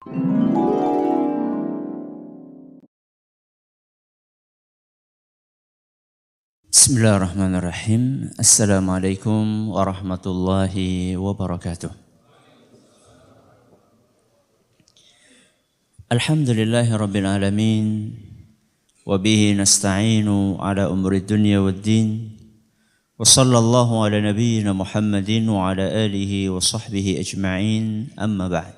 Bismillahirrahmanirrahim. Assalamualaikum warahmatullahi wabarakatuh. Alhamdulillahi rabbil alamin. Wabihi nasta'inu ala umuri dunya waddin. Wa sallallahu ala nabiyyina Muhammadin wa ala alihi wa sahbihi ajma'in. Amma ba'd.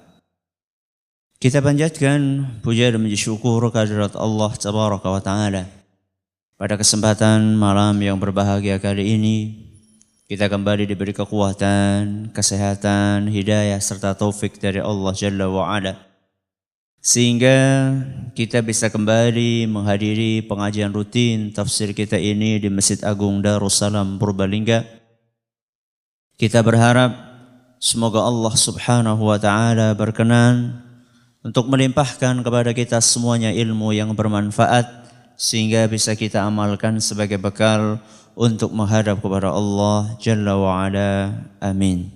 Kita panjatkan puja dan puji syukur kehadirat Allah tabaraka wa ta'ala. Pada kesempatan malam yang berbahagia kali ini, kita kembali diberi kekuatan, kesehatan, hidayah serta taufik dari Allah Jalla wa'ala. Sehingga kita bisa kembali menghadiri pengajian rutin tafsir kita ini di Masjid Agung Darussalam Purbalingga. Kita berharap semoga Allah Subhanahu wa ta'ala berkenan untuk melimpahkan kepada kita semuanya ilmu yang bermanfaat, sehingga bisa kita amalkan sebagai bekal untuk menghadap kepada Allah Jalla wa'ala. Amin.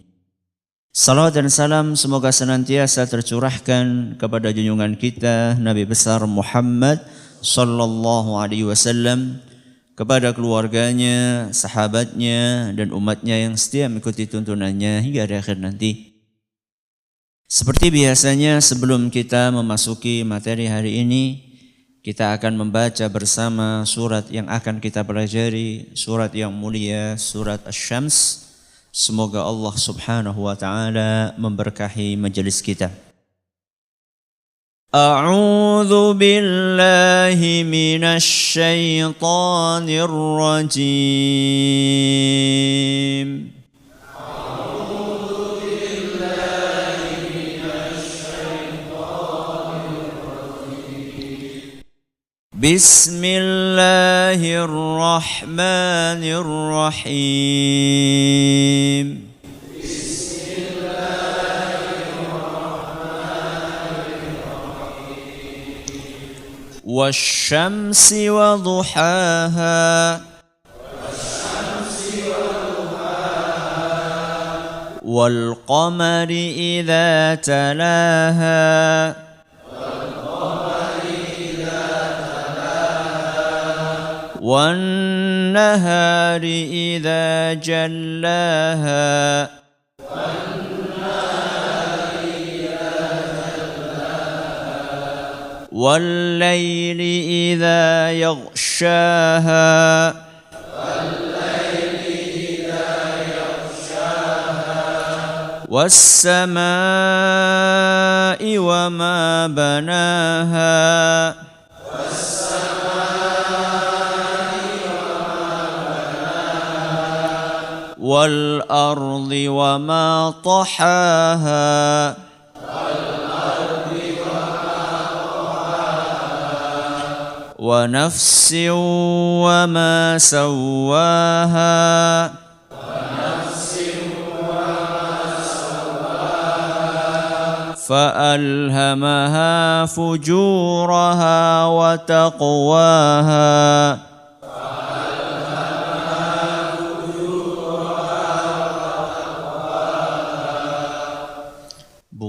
Salawat dan salam semoga senantiasa tercurahkan kepada junjungan kita Nabi besar Muhammad sallallahu alaihi wasallam, kepada keluarganya, sahabatnya dan umatnya yang setia mengikuti tuntunannya hingga di akhir nanti. Seperti biasanya, sebelum kita memasuki materi hari ini, kita akan membaca bersama surat yang akan kita pelajari, surat yang mulia, surat Asy-Syams. Semoga Allah Subhanahu wa ta'ala memberkahi majelis kita. A'udzu billahi minasy syaithanir rajim. Bismillahirrahmanirrahim. Wasyamsi wa duhaha wal qamari idza talaha وَالنَّهَارِ إِذَا جَلَّاهَا وَاللَّيْلِ إِذَا يَغْشَاهَا وَالسَّمَاءِ وَمَا بَنَاهَا وَالْأَرْضِ وَمَا طَحَاهَا وَنَفْسٍ وَمَا سَوَّاهَا فَأَلْهَمَهَا فُجُورَهَا وَتَقْوَاهَا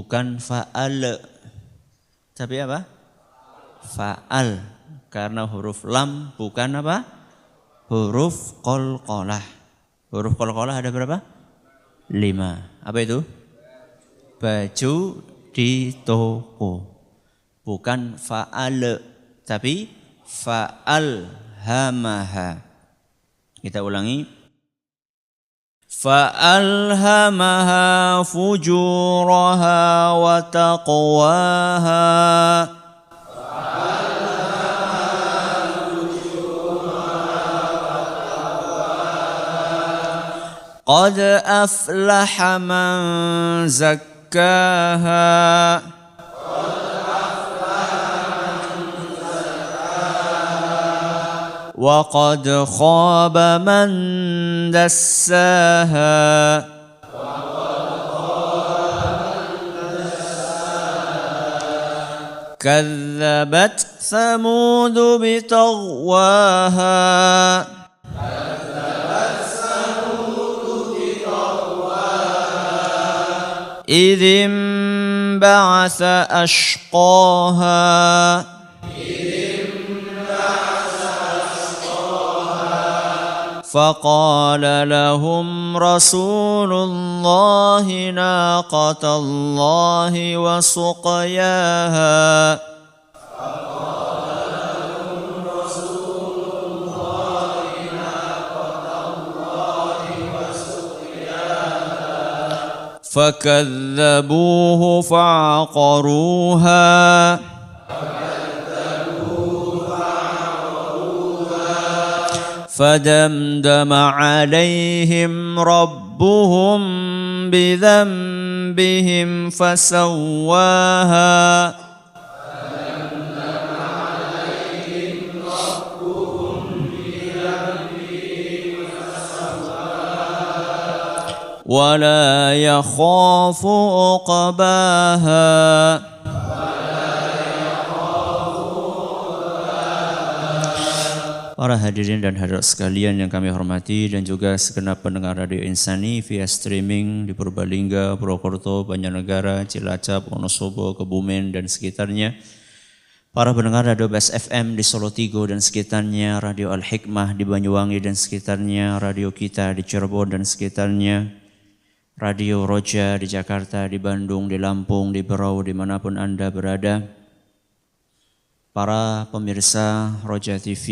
bukan fa'al, tapi apa? Fa'al, karena huruf lam bukan apa? Huruf qalqalah. Huruf qalqalah ada berapa? 5. Apa itu? Baju di toko. Bukan fa'al, tapi fa'al hamaha. Kita ulangi. فَأَلْهَمَهَا فُجُورَهَا وَتَقْوَاهَا قَدْ أَفْلَحَ مَنْ زَكَّاهَا وَقَدْ خَابَ مَنْ دَسَّاهَا كَذَّبَتْ ثَمُودُ بِطَغْوَاهَا إذ انبعث أشقاها فقال لهم رسول الله ناقة الله وسقياها فكذبوه فعقروها فدمدم عليهم ربهم بذنبهم فسواها ولا يخاف عقباها. Para hadirin dan hadirat sekalian yang kami hormati dan juga segenap pendengar Radio Insani via streaming di Purbalingga, Purwokerto, Banjarnegara, Cilacap, Wonosobo, Kebumen dan sekitarnya. Para pendengar Radio Bas FM di Solo Tigo dan sekitarnya, Radio Al-Hikmah di Banyuwangi dan sekitarnya, Radio Kita di Cirebon dan sekitarnya, Radio Roja di Jakarta, di Bandung, di Lampung, di Berau, dimanapun Anda berada. Para pemirsa Roja TV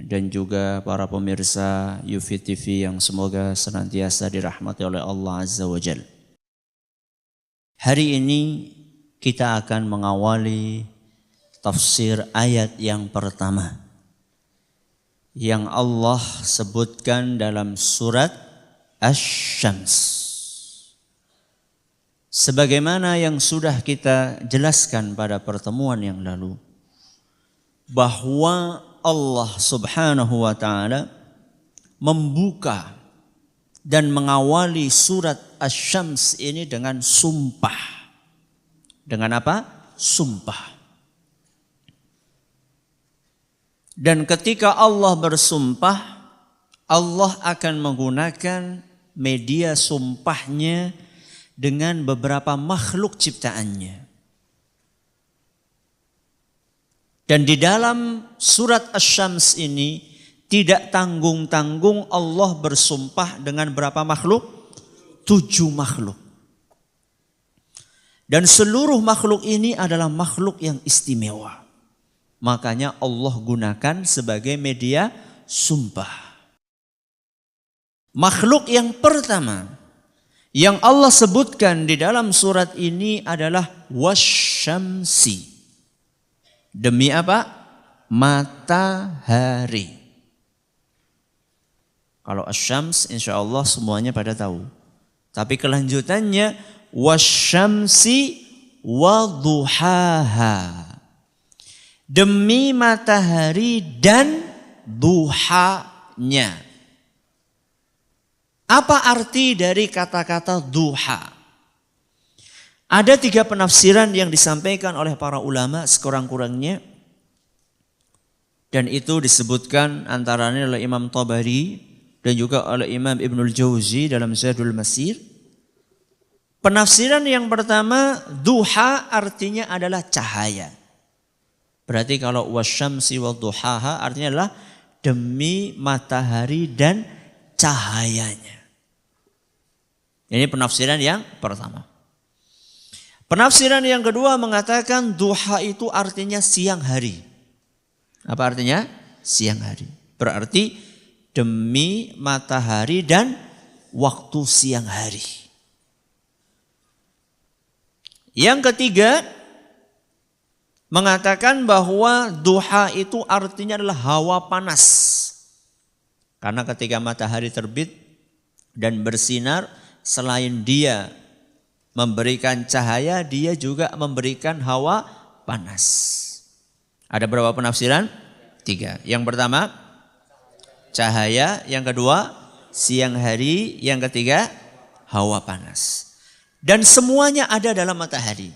dan juga para pemirsa Yufi TV yang semoga senantiasa dirahmati oleh Allah Azza wa Jalla. Hari ini kita akan mengawali tafsir ayat yang pertama yang Allah sebutkan dalam surat Asy-Syams. Sebagaimana yang sudah kita jelaskan pada pertemuan yang lalu, bahwa Allah Subhanahu wa Ta'ala membuka dan mengawali surat Asy-Syams ini dengan sumpah. Dengan apa? Sumpah. Dan ketika Allah bersumpah, Allah akan menggunakan media sumpahnya dengan beberapa makhluk ciptaannya. Dan di dalam surat Asy-Syams ini tidak tanggung-tanggung Allah bersumpah dengan berapa makhluk? 7 makhluk. Dan seluruh makhluk ini adalah makhluk yang istimewa. Makanya Allah gunakan sebagai media sumpah. Makhluk yang pertama yang Allah sebutkan di dalam surat ini adalah wasyamsi. Demi apa? Matahari. Kalau Asy-Syams insya Allah semuanya pada tahu. Tapi kelanjutannya wasyamsi waduhaha. Demi matahari dan duhanya. Apa arti dari kata-kata duha? Ada 3 penafsiran yang disampaikan oleh para ulama sekurang-kurangnya. Dan itu disebutkan antaranya oleh Imam Tabari dan juga oleh Imam Ibnul Jauzi dalam Zadul Masir. Penafsiran yang pertama, duha artinya adalah cahaya. Berarti kalau wasyamsi waduhaha artinya adalah demi matahari dan cahayanya. Ini penafsiran yang pertama. Penafsiran yang kedua mengatakan duha itu artinya siang hari. Apa artinya? Siang hari. Berarti demi matahari dan waktu siang hari. Yang ketiga mengatakan bahwa duha itu artinya adalah hawa panas. Karena ketika matahari terbit dan bersinar, selain dia memberikan cahaya, dia juga memberikan hawa panas. Ada berapa penafsiran? 3. Yang pertama, cahaya. Yang kedua, siang hari. Yang ketiga, hawa panas. Dan semuanya ada dalam matahari.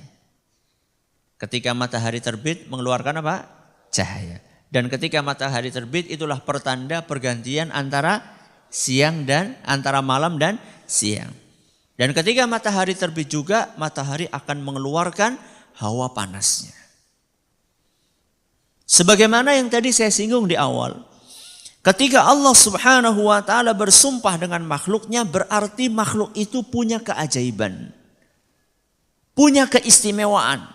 Ketika matahari terbit mengeluarkan apa? Cahaya. Dan ketika matahari terbit itulah pertanda pergantian antara siang dan antara malam dan siang. Dan ketika matahari terbit juga, matahari akan mengeluarkan hawa panasnya. Sebagaimana yang tadi saya singgung di awal. Ketika Allah Subhanahu wa ta'ala bersumpah dengan makhluknya, berarti makhluk itu punya keajaiban. Punya keistimewaan.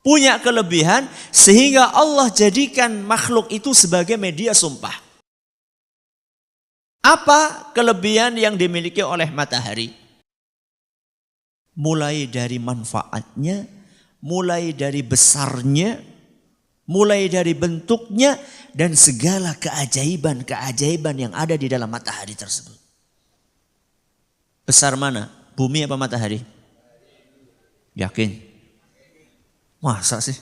Punya kelebihan, sehingga Allah jadikan makhluk itu sebagai media sumpah. Apa kelebihan yang dimiliki oleh matahari? Mulai dari manfaatnya, mulai dari besarnya, mulai dari bentuknya, dan segala keajaiban-keajaiban yang ada di dalam matahari tersebut. Besar mana? Bumi apa matahari? Yakin? Masa sih?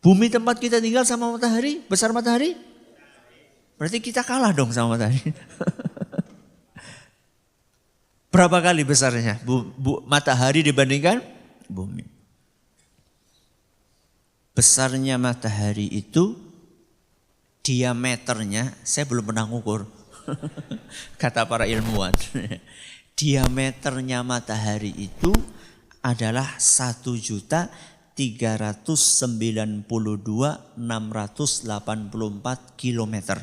Bumi tempat kita tinggal sama matahari, besar matahari? Berarti kita kalah dong sama matahari. Berapa kali besarnya matahari dibandingkan bumi? Besarnya matahari itu diameternya, saya belum pernah ngukur. Kata para ilmuwan. Diameternya matahari itu adalah 1.392.684 kilometer.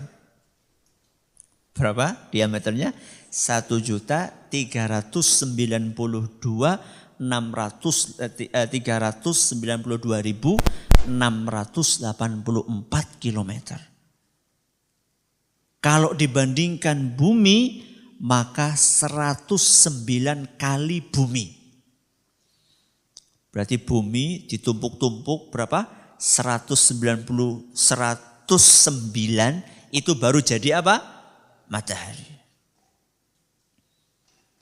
Berapa diameternya? 392.684 kilometer. Kalau dibandingkan bumi, maka 109 kali bumi. Berarti bumi ditumpuk-tumpuk berapa? 109 itu baru jadi apa? Matahari.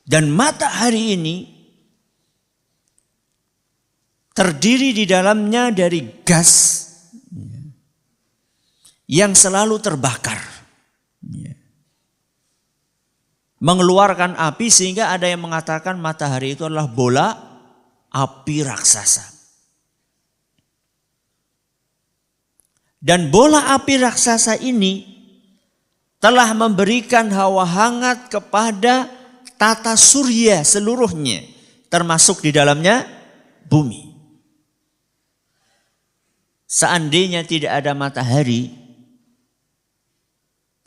Dan matahari ini terdiri di dalamnya dari gas yang selalu terbakar. Mengeluarkan api, sehingga ada yang mengatakan matahari itu adalah bola api raksasa. Dan bola api raksasa ini telah memberikan hawa hangat kepada tata surya seluruhnya, termasuk di dalamnya bumi. Seandainya tidak ada matahari,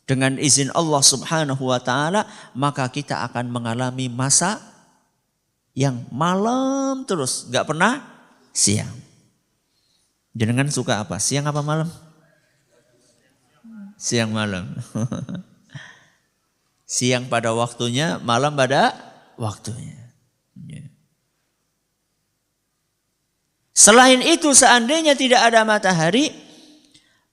dengan izin Allah Subhanahu wa ta'ala, maka kita akan mengalami masa yang malam terus, gak pernah siang. Jenengan suka apa? Siang apa malam? Siang malam. Siang pada waktunya, malam pada waktunya. Selain itu, seandainya tidak ada matahari,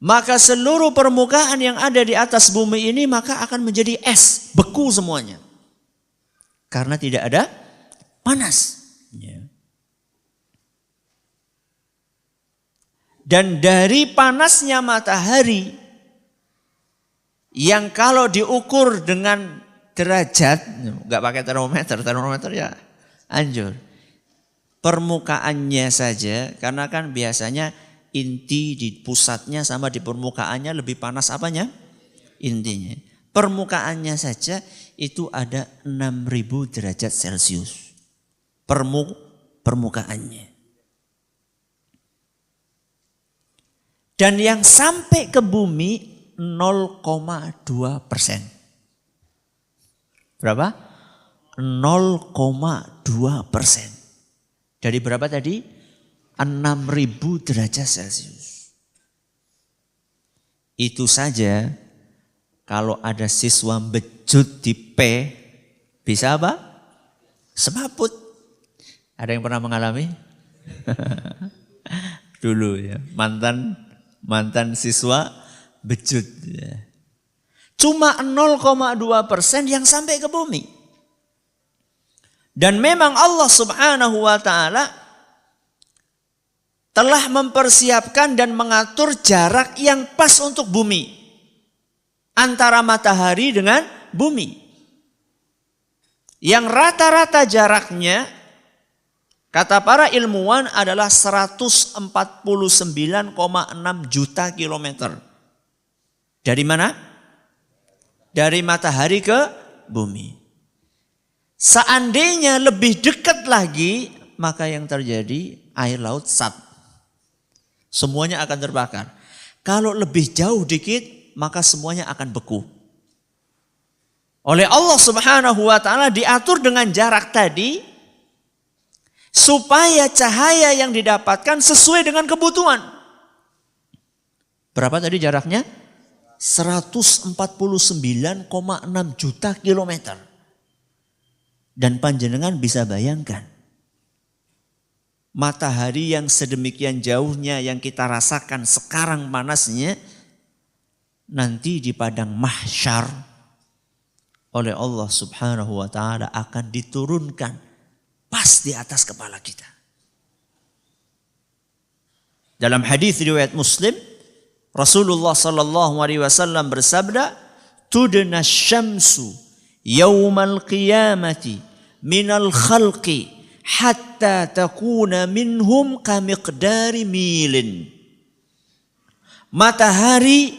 maka seluruh permukaan yang ada di atas bumi ini maka akan menjadi es, beku semuanya. Karena tidak ada panas. Dan dari panasnya matahari, yang kalau diukur dengan derajat, nggak pakai termometer ya anjur. Permukaannya saja, karena kan biasanya inti di pusatnya sama di permukaannya lebih panas apanya? Intinya. Permukaannya saja itu ada 6.000 derajat Celcius. Permukaannya. Dan yang sampai ke bumi 0,2%. Berapa? 0,2%. Dari berapa tadi? 6.000 derajat Celcius. Itu saja kalau ada siswa becut di P, bisa apa? Semaput. Ada yang pernah mengalami? Dulu ya, mantan siswa becut. Ya. Cuma 0,2% yang sampai ke bumi. Dan memang Allah Subhanahu wa ta'ala telah mempersiapkan dan mengatur jarak yang pas untuk bumi. Antara matahari dengan bumi. Yang rata-rata jaraknya, kata para ilmuwan, adalah 149,6 juta kilometer. Dari mana? Dari matahari ke bumi. Seandainya lebih dekat lagi, maka yang terjadi air laut semuanya akan terbakar. Kalau lebih jauh dikit, maka semuanya akan beku. Oleh Allah Subhanahu wa taala diatur dengan jarak tadi supaya cahaya yang didapatkan sesuai dengan kebutuhan. Berapa tadi jaraknya? 149,6 juta kilometer. Dan panjenengan bisa bayangkan, matahari yang sedemikian jauhnya yang kita rasakan sekarang panasnya, nanti di padang mahsyar oleh Allah Subhanahu wa taala akan diturunkan pas di atas kepala kita. Dalam hadis riwayat Muslim, Rasulullah sallallahu alaihi wasallam bersabda, "Tudna syamsu yaumal qiyamati minal khalqi hatta takuna minhum kamiqdari milin." Matahari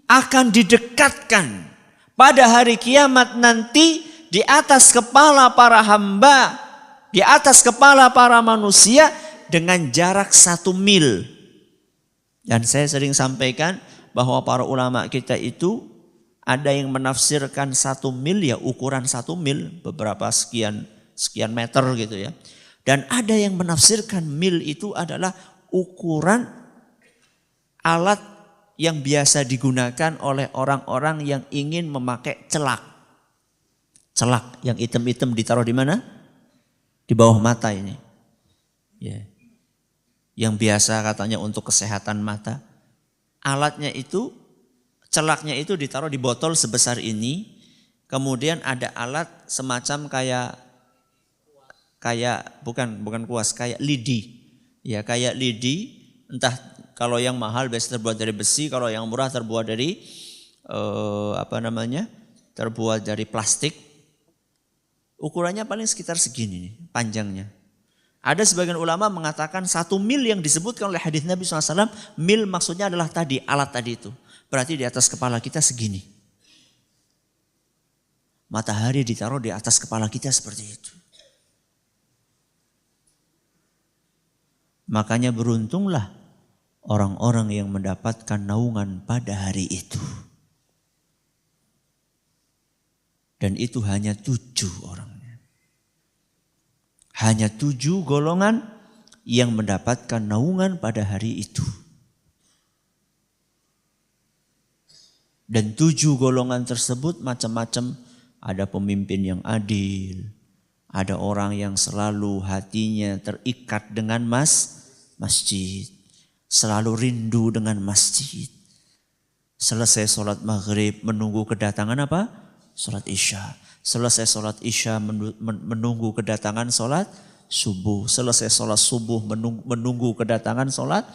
akan didekatkan pada hari kiamat nanti di atas kepala para hamba, di atas kepala para manusia dengan jarak 1 mil. Dan saya sering sampaikan bahwa para ulama kita itu ada yang menafsirkan 1 mil ya ukuran 1 mil, beberapa sekian meter gitu ya. Dan ada yang menafsirkan mil itu adalah ukuran alat yang biasa digunakan oleh orang-orang yang ingin memakai celak. Celak yang hitam-hitam ditaruh di mana? Di bawah mata ini. Ya. Yang biasa katanya untuk kesehatan mata. Alatnya itu, celaknya itu ditaruh di botol sebesar ini. Kemudian ada alat semacam kayak bukan kuas, kayak lidi. Ya, kayak lidi, entah kalau yang mahal biasa terbuat dari besi, kalau yang murah terbuat dari terbuat dari plastik. Ukurannya paling sekitar segini nih, panjangnya. Ada sebagian ulama mengatakan 1 mil yang disebutkan oleh hadis Nabi SAW, mil maksudnya adalah tadi, alat tadi itu. Berarti di atas kepala kita segini. Matahari ditaruh di atas kepala kita seperti itu. Makanya beruntunglah orang-orang yang mendapatkan naungan pada hari itu. Dan itu hanya 7 orangnya. Hanya 7 golongan yang mendapatkan naungan pada hari itu. Dan 7 golongan tersebut macam-macam. Ada pemimpin yang adil. Ada orang yang selalu hatinya terikat dengan masjid. Selalu rindu dengan masjid. Selesai sholat maghrib menunggu kedatangan apa? Sholat isya. Selesai sholat isya menunggu kedatangan sholat subuh. Selesai sholat subuh menunggu kedatangan sholat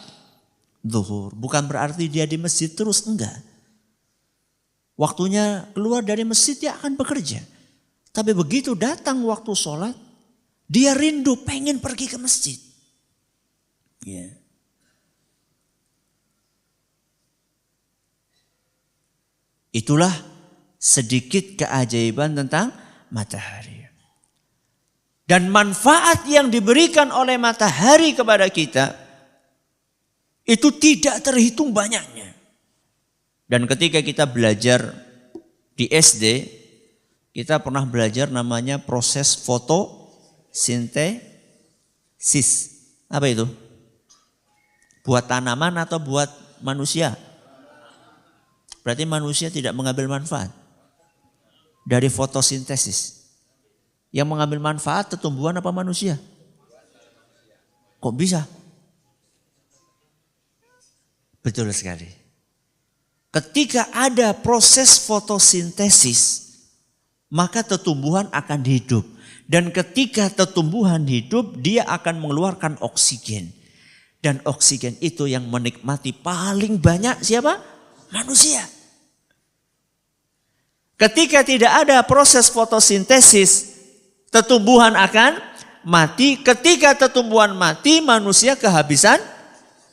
zuhur. Bukan berarti dia di masjid terus, enggak. Waktunya keluar dari masjid dia akan bekerja. Tapi begitu datang waktu sholat, dia rindu pengen pergi ke masjid. Ya. Itulah sedikit keajaiban tentang matahari. Dan manfaat yang diberikan oleh matahari kepada kita itu tidak terhitung banyaknya. Dan ketika kita belajar di SD, kita pernah belajar namanya proses fotosintesis. Apa itu? Buat tanaman atau buat manusia? Berarti manusia tidak mengambil manfaat dari fotosintesis. Yang mengambil manfaat tumbuhan apa manusia? Kok bisa? Betul sekali. Ketika ada proses fotosintesis, maka tumbuhan akan hidup. Dan ketika tumbuhan hidup, dia akan mengeluarkan oksigen. Dan oksigen itu yang menikmati paling banyak siapa? Manusia. Ketika tidak ada proses fotosintesis, tumbuhan akan mati. Ketika tumbuhan mati, manusia kehabisan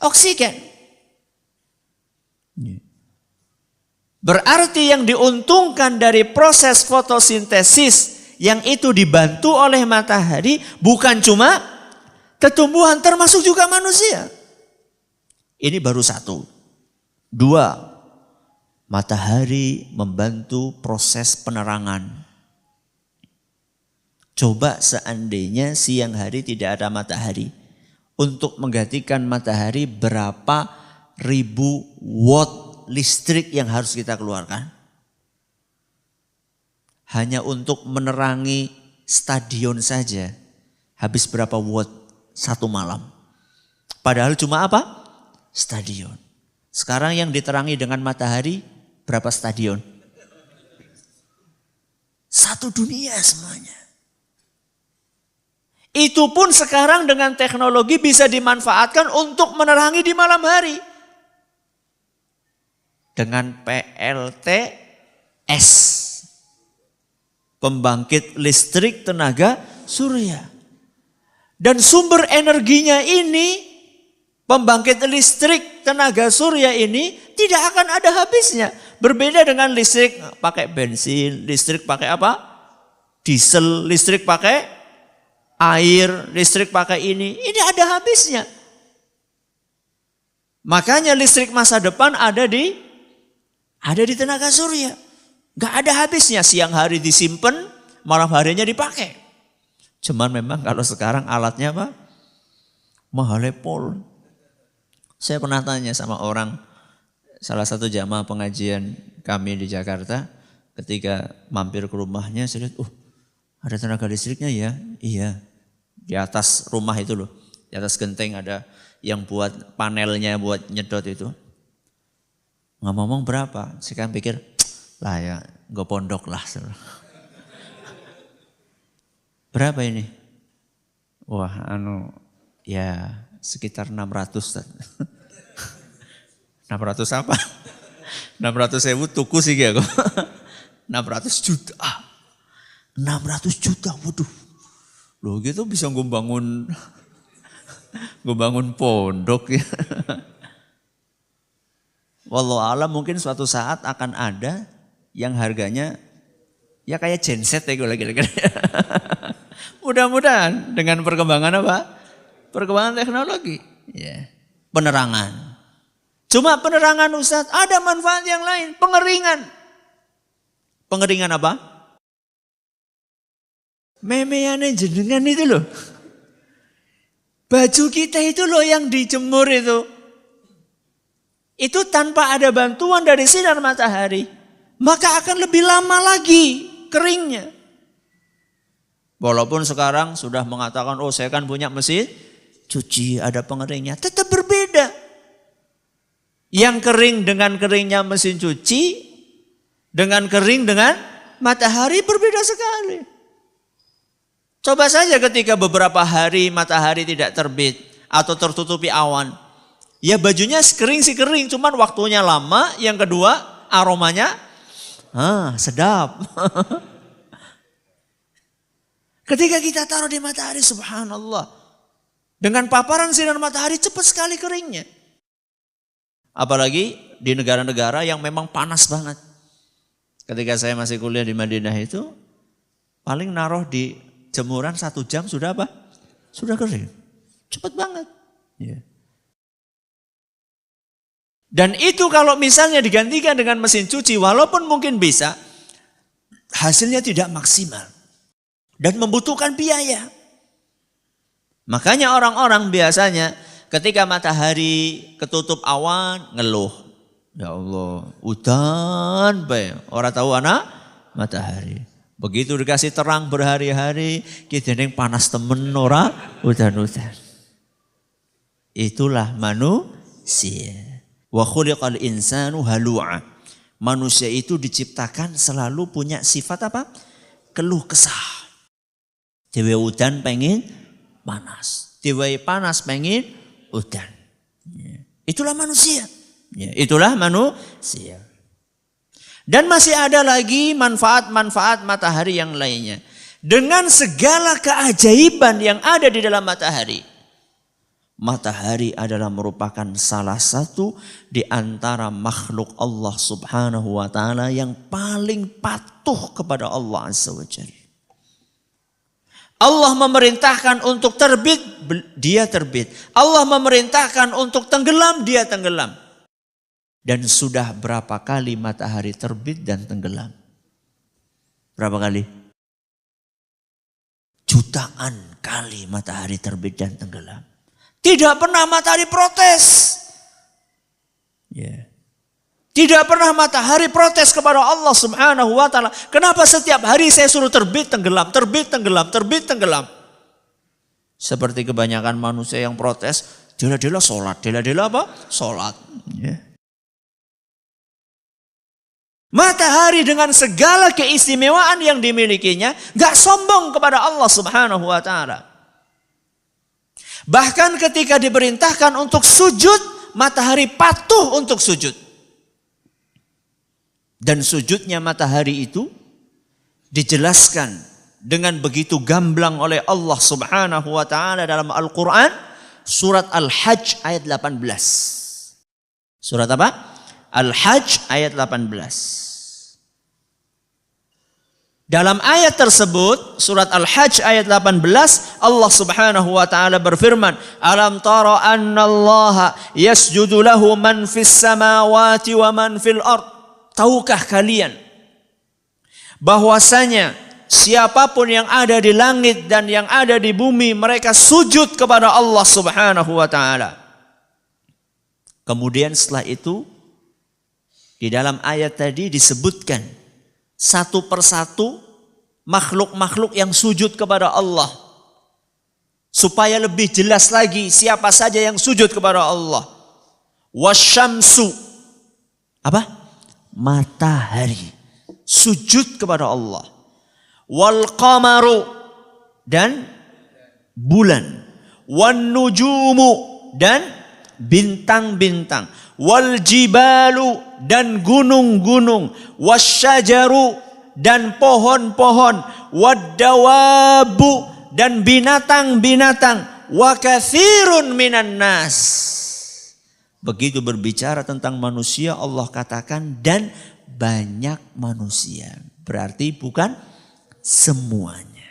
oksigen. Berarti yang diuntungkan dari proses fotosintesis yang itu dibantu oleh matahari bukan cuma tumbuhan, termasuk juga manusia. Ini baru satu. Dua, matahari membantu proses penerangan. Coba seandainya siang hari tidak ada matahari. Untuk menggantikan matahari berapa ribu watt listrik yang harus kita keluarkan? Hanya untuk menerangi stadion saja. Habis berapa watt satu malam? Padahal cuma apa? Stadion. Sekarang yang diterangi dengan matahari berapa stadion? Satu dunia semuanya. Itu pun sekarang dengan teknologi bisa dimanfaatkan untuk menerangi di malam hari. Dengan PLTS. Pembangkit listrik tenaga surya. Dan sumber energinya ini, pembangkit listrik tenaga surya ini tidak akan ada habisnya. Berbeda dengan listrik pakai bensin, listrik pakai apa? Diesel, listrik pakai air, listrik pakai ini ada habisnya. Makanya listrik masa depan ada di tenaga surya. Gak ada habisnya, siang hari disimpan, malam harinya dipakai. Cuman memang kalau sekarang alatnya apa? Mahalnya pol. Saya pernah tanya sama orang, salah satu jamaah pengajian kami di Jakarta, ketika mampir ke rumahnya, saya lihat, ada tenaga listriknya ya? Iya. Di atas rumah itu loh. Di atas genteng ada yang buat panelnya buat nyedot itu. Ngomong berapa? Saya kan pikir, lah ya nggak pondok lah. Berapa ini? Wah ya sekitar 600. 600 apa? 600.000 tuku sih ya kok. 600 juta. 600 juta, waduh. Loh gitu bisa gue bangun pondok ya. Wallahu a'lam, mungkin suatu saat akan ada yang harganya ya kayak genset ya kira-kira. Mudah-mudahan dengan perkembangan apa? Perkembangan teknologi. Ya. Penerangan. Cuma penerangan Ustaz, ada manfaat yang lain. Pengeringan. Pengeringan apa? Memeane jenengan itu loh. Baju kita itu loh yang dijemur itu. Itu tanpa ada bantuan dari sinar matahari. Maka akan lebih lama lagi keringnya. Walaupun sekarang sudah mengatakan, saya kan punya mesin cuci, ada pengeringnya. Tetap berbeda. Yang kering dengan keringnya mesin cuci, dengan kering dengan matahari berbeda sekali. Coba saja ketika beberapa hari matahari tidak terbit atau tertutupi awan. Ya bajunya kering sih kering, cuman waktunya lama. Yang kedua aromanya sedap. Ketika kita taruh di matahari, subhanallah. Dengan paparan sinar matahari cepat sekali keringnya. Apalagi di negara-negara yang memang panas banget. Ketika saya masih kuliah di Madinah itu, paling naruh di jemuran 1 jam sudah apa? Sudah kering. Cepat banget. Ya. Dan itu kalau misalnya digantikan dengan mesin cuci, walaupun mungkin bisa, hasilnya tidak maksimal. Dan membutuhkan biaya. Makanya orang-orang biasanya ketika matahari ketutup awan ngeluh. Ya Allah, udan bae. Orang tahu anak matahari. Begitu dikasih terang berhari-hari, kita neng panas temen ora udan-udan. Itulah manusia. Wa khuliqal insanu halu'a. Manusia itu diciptakan selalu punya sifat apa? Keluh kesah. Dewe udan pengen panas. Dewe panas pengen udan. Ya. Itulah manusia. Ya, itulah manusia. Dan masih ada lagi manfaat-manfaat matahari yang lainnya. Dengan segala keajaiban yang ada di dalam matahari. Matahari adalah merupakan salah satu di antara makhluk Allah Subhanahu wa ta'ala yang paling patuh kepada Allah Azza wa Jalla. Allah memerintahkan untuk terbit, dia terbit. Allah memerintahkan untuk tenggelam, dia tenggelam. Dan sudah berapa kali matahari terbit dan tenggelam? Berapa kali? Jutaan kali matahari terbit dan tenggelam. Tidak pernah matahari protes. Yeah. Tidak pernah matahari protes kepada Allah Subhanahu wa ta'ala. Kenapa setiap hari saya suruh terbit, tenggelam, terbit, tenggelam, terbit, tenggelam. Seperti kebanyakan manusia yang protes, dela-dela sholat. Dela-dela apa? Sholat. Yeah. Matahari dengan segala keistimewaan yang dimilikinya, gak sombong kepada Allah Subhanahu wa ta'ala. Bahkan ketika diperintahkan untuk sujud, matahari patuh untuk sujud. Dan sujudnya matahari itu dijelaskan dengan begitu gamblang oleh Allah Subhanahu wa ta'ala dalam Al-Quran. Surat Al-Hajj ayat 18. Surat apa? Al-Hajj ayat 18. Dalam ayat tersebut, surat Al-Hajj ayat 18, Allah Subhanahu wa ta'ala berfirman, Alam tara annallaha yasjudu lahu man fis samawati wa man fil ard. Tahukah kalian bahwasanya siapapun yang ada di langit dan yang ada di bumi, mereka sujud kepada Allah Subhanahu wa ta'ala. Kemudian setelah itu, di dalam ayat tadi disebutkan satu persatu makhluk-makhluk yang sujud kepada Allah. Supaya lebih jelas lagi siapa saja yang sujud kepada Allah. Wasyamsu. Apa? Matahari. Sujud kepada Allah. Wal qamaru. Dan bulan. Wan nujumu. Dan bintang-bintang. Wal jibalu, dan gunung-gunung, wasyajaru, dan pohon-pohon, waddawabu, dan binatang-binatang, wa katsirun minan nas. Begitu berbicara tentang manusia, Allah katakan dan banyak manusia. Berarti bukan semuanya.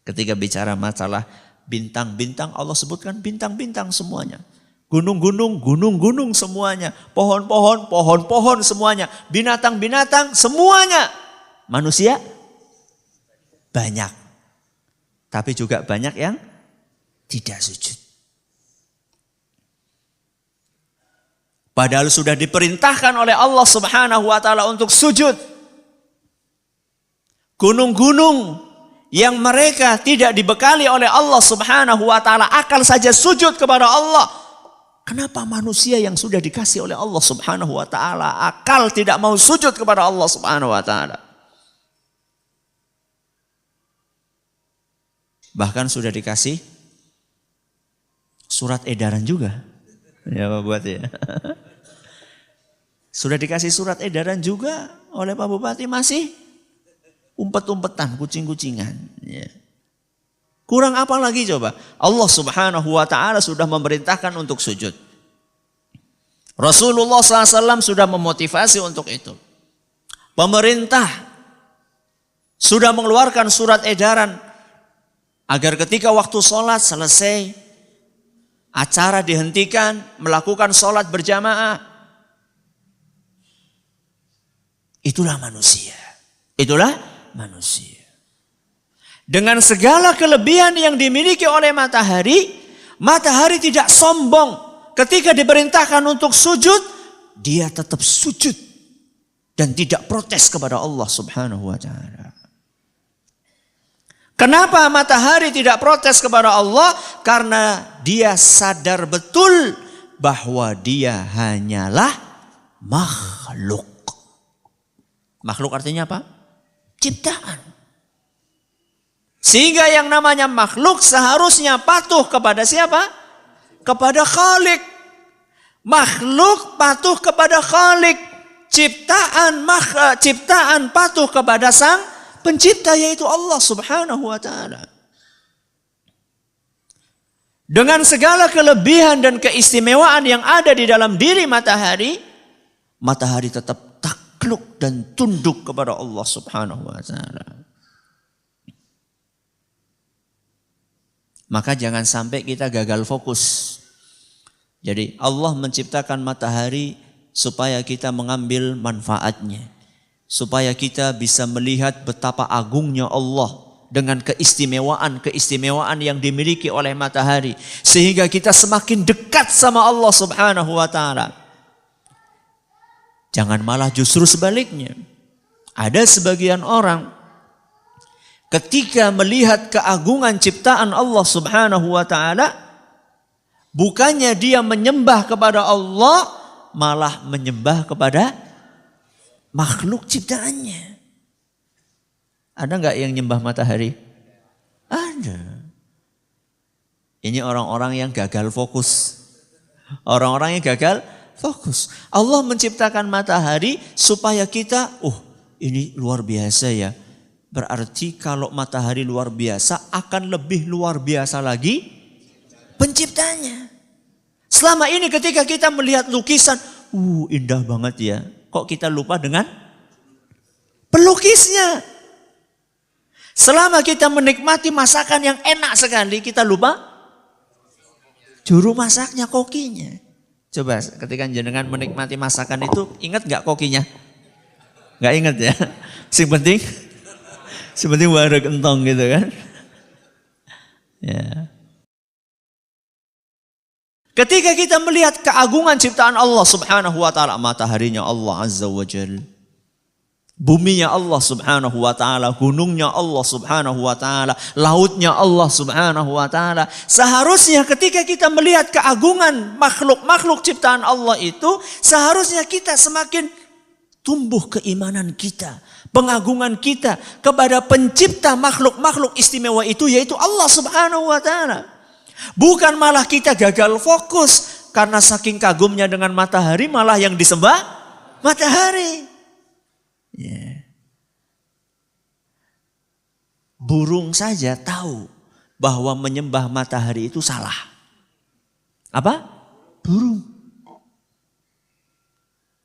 Ketika bicara masalah bintang-bintang, Allah sebutkan bintang-bintang semuanya. Gunung-gunung, gunung-gunung semuanya. Pohon-pohon, pohon-pohon semuanya. Binatang-binatang semuanya. Manusia banyak. Tapi juga banyak yang tidak sujud. Padahal sudah diperintahkan oleh Allah Subhanahu wa ta'ala untuk sujud. Gunung-gunung yang mereka tidak dibekali oleh Allah Subhanahu wa ta'ala akal saja sujud kepada Allah. Kenapa manusia yang sudah dikasih oleh Allah Subhanahu wa ta'ala akal tidak mau sujud kepada Allah Subhanahu wa ta'ala? Bahkan sudah dikasih surat edaran juga. Ya Pak Bupati ya. Sudah dikasih surat edaran juga oleh Pak Bupati, masih umpet-umpetan, kucing-kucingan. Ya. Kurang apa lagi coba? Allah Subhanahu wa ta'ala sudah memerintahkan untuk sujud. Rasulullah SAW sudah memotivasi untuk itu. Pemerintah sudah mengeluarkan surat edaran agar ketika waktu sholat selesai, acara dihentikan, melakukan sholat berjamaah. Itulah manusia. Itulah manusia. Dengan segala kelebihan yang dimiliki oleh matahari, matahari tidak sombong. Ketika diperintahkan untuk sujud, dia tetap sujud. Dan tidak protes kepada Allah Subhanahu wa ta'ala. Kenapa matahari tidak protes kepada Allah? Karena dia sadar betul bahwa dia hanyalah makhluk. Makhluk artinya apa? Ciptaan. Sehingga yang namanya makhluk seharusnya patuh kepada siapa? Kepada Khalik. Makhluk patuh kepada Khalik. Ciptaan patuh kepada Sang Pencipta, yaitu Allah Subhanahu wa ta'ala. Dengan segala kelebihan dan keistimewaan yang ada di dalam diri matahari, matahari tetap takluk dan tunduk kepada Allah Subhanahu wa taala. Maka jangan sampai kita gagal fokus. Jadi Allah menciptakan matahari supaya kita mengambil manfaatnya. Supaya kita bisa melihat betapa agungnya Allah dengan keistimewaan yang dimiliki oleh matahari. Sehingga kita semakin dekat sama Allah Subhanahu wa ta'ala. Jangan malah justru sebaliknya. Ada sebagian orang ketika melihat keagungan ciptaan Allah Subhanahu wa ta'ala, bukannya dia menyembah kepada Allah, malah menyembah kepada makhluk ciptaannya. Ada nggak yang nyembah matahari? Ada. Ini orang-orang yang gagal fokus. Orang-orang yang gagal fokus. Allah menciptakan matahari supaya kita, ini luar biasa ya. Berarti kalau matahari luar biasa, akan lebih luar biasa lagi penciptanya. Selama ini ketika kita melihat lukisan, indah banget ya. Kok kita lupa dengan pelukisnya? Selama kita menikmati masakan yang enak sekali, kita lupa juru masaknya, kokinya. Coba ketika jenengan menikmati masakan itu, ingat gak kokinya? Gak ingat ya? Yang penting warung kentong gitu kan. Ya. Ketika kita melihat keagungan ciptaan Allah Subhanahu wa ta'ala, mataharinya Allah Azza wa Jalla, buminya Allah Subhanahu wa ta'ala, gunungnya Allah Subhanahu wa ta'ala, lautnya Allah Subhanahu wa ta'ala. Seharusnya ketika kita melihat keagungan makhluk-makhluk ciptaan Allah itu, seharusnya kita semakin tumbuh keimanan kita, pengagungan kita kepada pencipta makhluk-makhluk istimewa itu, yaitu Allah Subhanahu wa ta'ala. Bukan malah kita gagal fokus karena saking kagumnya dengan matahari, malah yang disembah matahari. Yeah. Burung saja tahu bahwa menyembah matahari itu salah. Apa? Burung.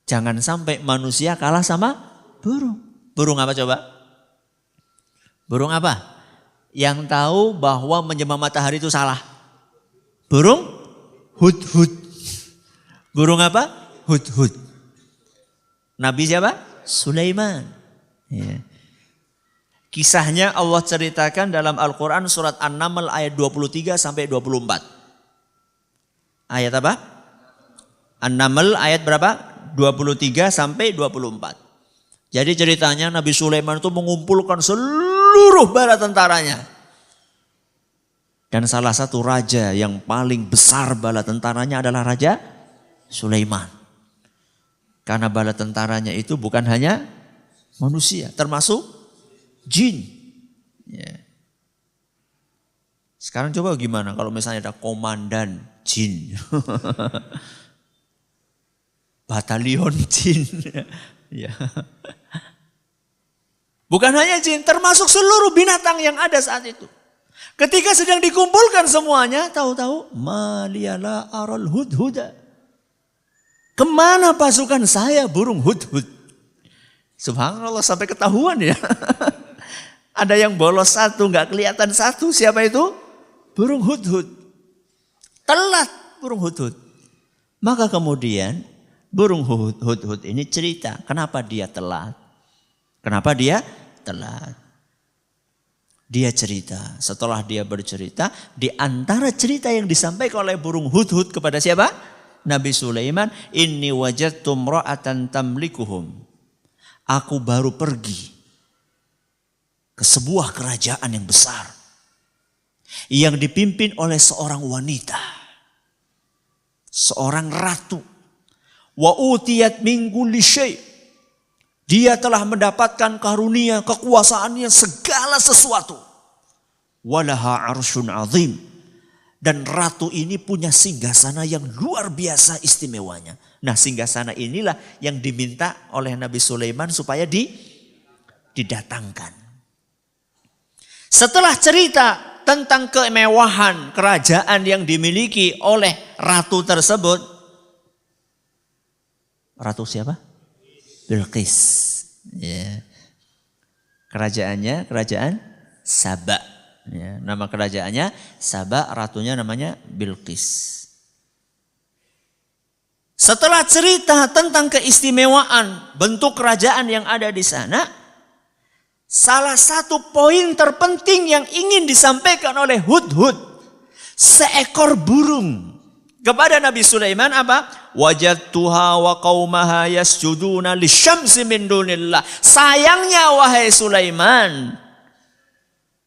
Jangan sampai manusia kalah sama burung. Burung apa coba? Burung apa? Yang tahu bahwa menyembah matahari itu salah. Burung hudhud. Burung apa? Hudhud. Nabi siapa? Sulaiman. Ya. Kisahnya Allah ceritakan dalam Al-Quran surat An-Naml ayat 23 sampai 24. Ayat apa? An-Naml ayat berapa? 23 sampai 24. Jadi ceritanya Nabi Sulaiman itu mengumpulkan seluruh bala tentaranya. Dan salah satu raja yang paling besar bala tentaranya adalah Raja Sulaiman. Karena bala tentaranya itu bukan hanya manusia, termasuk jin. Ya. Sekarang coba gimana kalau misalnya ada komandan jin. Batalion jin. Ya. Bukan hanya jin, termasuk seluruh binatang yang ada saat itu. Ketika sedang dikumpulkan semuanya, tahu-tahu maliyala aral hudhuda. Kemana pasukan saya burung hudhud? Subhanallah, sampai ketahuan ya. Ada yang bolos satu, nggak kelihatan satu. Siapa itu? Burung hudhud. Telat burung hudhud. Maka kemudian burung hudhud ini cerita, kenapa dia telat? Kenapa dia telat? Dia cerita, setelah dia bercerita, di antara cerita yang disampaikan oleh burung hudhud kepada siapa? Nabi Sulaiman, inni wajadtu imra'atan tamlikuhum. Aku baru pergi ke sebuah kerajaan yang besar yang dipimpin oleh seorang wanita, seorang ratu. Wa utiyat min kulli syai'. Dia telah mendapatkan karunia, kekuasaannya segala sesuatu. Walaha arsyun azim. Dan ratu ini punya singgasana yang luar biasa istimewanya. Nah, singgasana inilah yang diminta oleh Nabi Sulaiman supaya didatangkan. Setelah cerita tentang kemewahan kerajaan yang dimiliki oleh ratu tersebut. Ratu siapa? Bilqis. Ya. Kerajaannya kerajaan Saba. Ya, nama kerajaannya Saba, ratunya namanya Bilqis. Setelah cerita tentang keistimewaan bentuk kerajaan yang ada di sana, salah satu poin terpenting yang ingin disampaikan oleh Hudhud, seekor burung, kepada Nabi Sulaiman apa? Wajadtuha wa qaumaha yasjuduna lisyamsi min dunillah. Sayangnya wahai Sulaiman,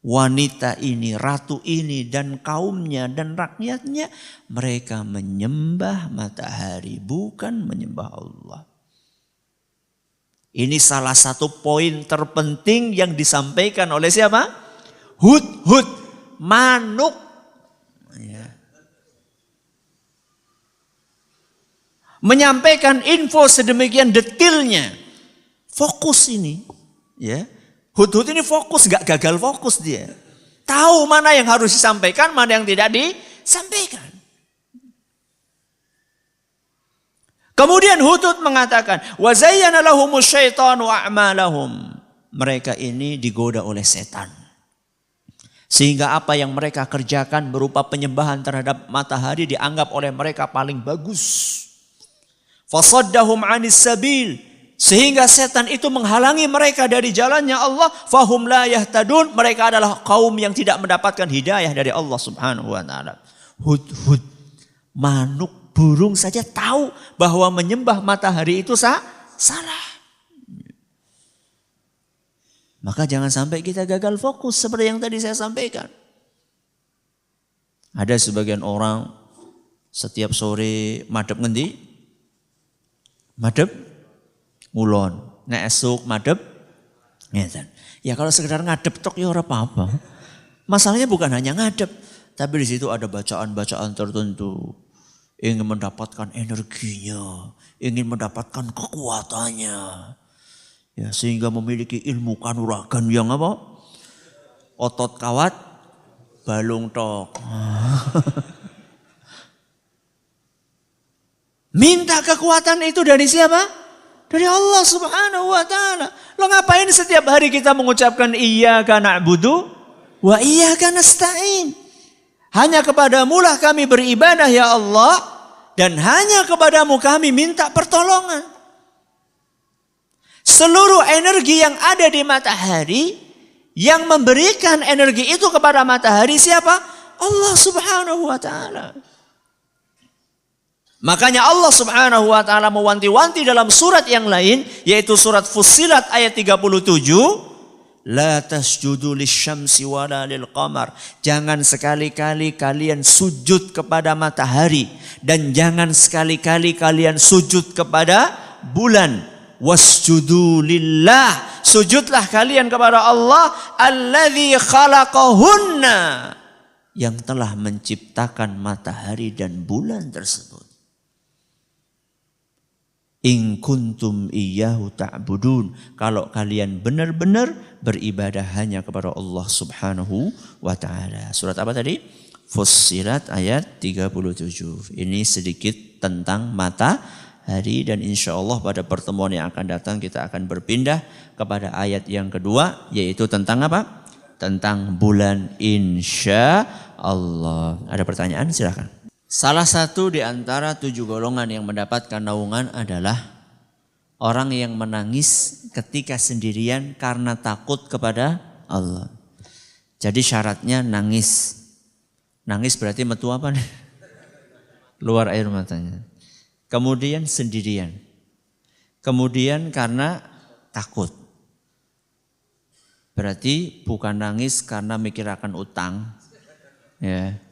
wanita ini, ratu ini dan kaumnya dan rakyatnya, mereka menyembah matahari, bukan menyembah Allah. Ini salah satu poin terpenting yang disampaikan oleh siapa? Hudhud, manuk. Ya. Menyampaikan info sedemikian detailnya. Fokus ini. Ya. Hudhud ini fokus, gak gagal fokus dia. Tahu mana yang harus disampaikan, mana yang tidak disampaikan. Kemudian Hudhud mengatakan, wa zayyana lahumus syaitanu a'malahum. Mereka ini digoda oleh setan. Sehingga apa yang mereka kerjakan berupa penyembahan terhadap matahari dianggap oleh mereka paling bagus. Fasaddahum 'anis sabil. Sehingga setan itu menghalangi mereka dari jalannya Allah. Fahum la yahtadun. Mereka adalah kaum yang tidak mendapatkan hidayah dari Allah Subhanahu wa ta'ala. Hudhud, manuk, burung saja tahu bahwa menyembah matahari itu salah. Maka jangan sampai kita gagal fokus seperti yang tadi saya sampaikan. Ada sebagian orang setiap sore madhep ngendi? Madhep ngulon. Nek esuk madhep ngeten. Ya kalau sekedar ngadep tok ya ora apa-apa. Masalahnya bukan hanya ngadep, tapi di situ ada bacaan-bacaan tertentu. Ingin mendapatkan energinya, ingin mendapatkan kekuatannya. Ya, sehingga memiliki ilmu kanuragan yang apa? Otot kawat, balung tok. Minta kekuatan itu dari siapa? Dari Allah Subhanahu wa ta'ala. Lo ngapain setiap hari kita mengucapkan iyyaka na'budu wa iyyaka nasta'in? Hanya kepadamu lah kami beribadah ya Allah, dan hanya kepadamu kami minta pertolongan. Seluruh energi yang ada di matahari, yang memberikan energi itu kepada matahari siapa? Allah Subhanahu wa ta'ala. Makanya Allah Subhanahu wa ta'ala mewanti-wanti dalam surat yang lain, yaitu surat Fussilat ayat 37. La tasjudu lisyamsi wala lil qamar. Jangan sekali-kali kalian sujud kepada matahari. Dan jangan sekali-kali kalian sujud kepada bulan. Wasjudu lillah. Sujudlah kalian kepada Allah. Alladzi khalaqahunna. Yang telah menciptakan matahari dan bulan tersebut. In kuntum iyyahu ta'budun. Kalau kalian benar-benar beribadah hanya kepada Allah Subhanahu wa ta'ala. Surat apa tadi? Fussilat ayat 37. Ini sedikit tentang matahari, dan insya Allah pada pertemuan yang akan datang kita akan berpindah kepada ayat yang kedua, yaitu tentang apa? Tentang bulan, insya Allah. Ada pertanyaan? Silakan. Salah satu di antara 7 golongan yang mendapatkan naungan adalah orang yang menangis ketika sendirian karena takut kepada Allah. Jadi syaratnya nangis. Nangis berarti metu apa nih? Luar air matanya. Kemudian sendirian. Kemudian karena takut. Berarti bukan nangis karena mikir akan utang. Ya.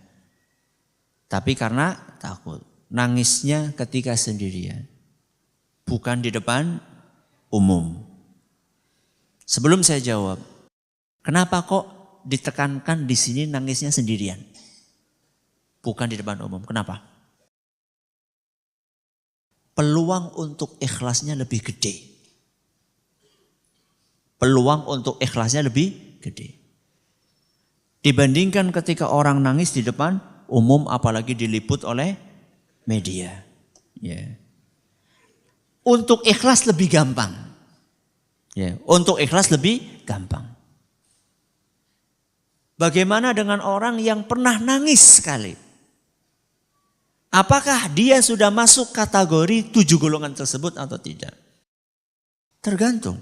Tapi karena takut. Nangisnya ketika sendirian. Bukan di depan umum. Sebelum saya jawab, kenapa kok ditekankan di sini nangisnya sendirian? Bukan di depan umum. Kenapa? Peluang untuk ikhlasnya lebih gede. Peluang untuk ikhlasnya lebih gede. Dibandingkan ketika orang nangis di depan umum, apalagi diliput oleh media. Ya. Untuk ikhlas lebih gampang. Ya. Untuk ikhlas lebih gampang. Bagaimana dengan orang yang pernah nangis sekali? Apakah dia sudah masuk kategori 7 golongan tersebut atau tidak? Tergantung.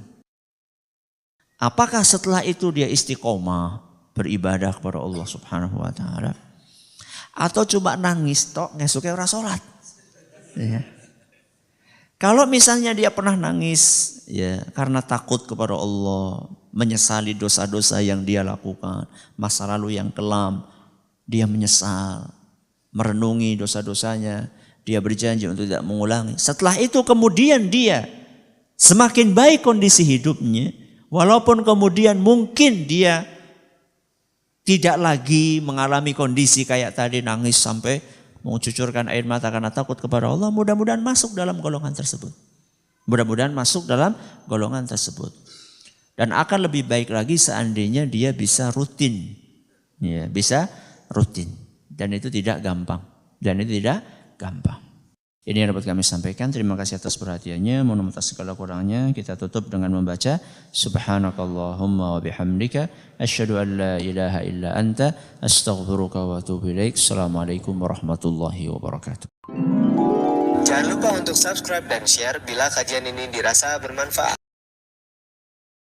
Apakah setelah itu dia istiqomah beribadah kepada Allah Subhanahu wa taala, atau cuma nangis tok ngesuke ora salat? Ya. Kalau misalnya dia pernah nangis ya karena takut kepada Allah, menyesali dosa-dosa yang dia lakukan, masa lalu yang kelam, dia menyesal, merenungi dosa-dosanya, dia berjanji untuk tidak mengulangi. Setelah itu kemudian dia semakin baik kondisi hidupnya, walaupun kemudian mungkin dia tidak lagi mengalami kondisi kayak tadi nangis sampai mengucurkan air mata karena takut kepada Allah, mudah-mudahan masuk dalam golongan tersebut. Mudah-mudahan masuk dalam golongan tersebut. Dan akan lebih baik lagi seandainya dia bisa rutin. Ya, bisa rutin. Dan itu tidak gampang. Ini yang dapat kami sampaikan. Terima kasih atas perhatiannya. Mohon maaf atas segala kurangnya. Kita tutup dengan membaca Subhanakallahumma wa bihamdika asyhadu an la ilaha illa anta astaghfiruka wa atubu ilaik. Assalamualaikum warahmatullahi wabarakatuh. Jangan lupa untuk subscribe dan share bila kajian ini dirasa bermanfaat.